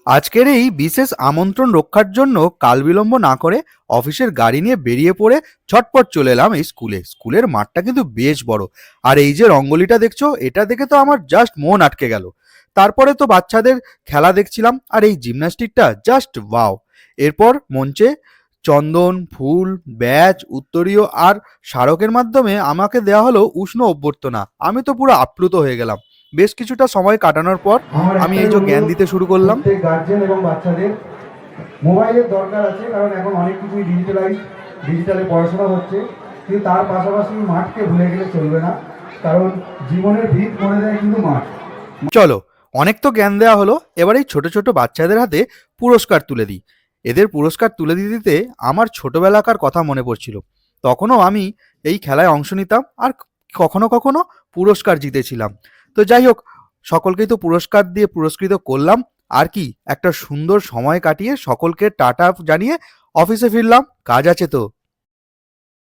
আজকের এই বিশেষ আমন্ত্রণ রক্ষার জন্য কাল বিলম্ব না করে অফিসের গাড়ি নিয়ে বেরিয়ে পড়ে ঝটপট চলে এলাম এই স্কুলের মাঠটা কিন্তু বেশ বড়। আর এই যে রঙ্গোলিটা দেখছো, এটা দেখে তো আমার জাস্ট মন আটকে গেল। তারপরে তো বাচ্চাদের খেলা দেখছিলাম, আর এই জিমন্যাস্টিকটা জাস্ট ওয়াও। এরপর মঞ্চে চন্দন, ফুল, ব্যাজ, উত্তরীয় আর স্মারকের মাধ্যমে আমাকে দেওয়া হলো উষ্ণ অভ্যর্থনা। আমি তো পুরো আপ্লুত হয়ে গেলাম। বেশ কিছুটা সময় কাটানোর পর আমার আমি এই একটাই যে জ্ঞান অনুরোধ, দিতে শুরু করলাম। প্রত্যেক গার্জেন এবং বাচ্চাদের মোবাইলের দরকার আছে, কারণ এখন অনেক কিছুই ডিজিটালে পড়াশোনা হচ্ছে, কিন্তু তার পাশাপাশি মাঠকে ভুলে গেলে চলবে না, কারণ জীবনের ভিত মনে দেয় কিন্তু মাঠ। চলো, অনেক তো জ্ঞান দেওয়া হলো, এবার এই ছোট ছোট বাচ্চাদের হাতে পুরস্কার তুলে দিই। এদের পুরস্কার তুলে দিতে দিতে আমার ছোটবেলাকার কথা মনে পড়ছিল। তখনও আমি এই খেলায় অংশ নিতাম, আর কখনো কখনো পুরস্কার জিতেছিলাম। তো যাই হোক, সকলকেই তো পুরস্কার দিয়ে পুরস্কৃত করলাম। আর কি, একটা সুন্দর সময় কাটিয়ে সকলকে টাটা জানিয়ে অফিসে ফিরলাম, কাজ আছে তো।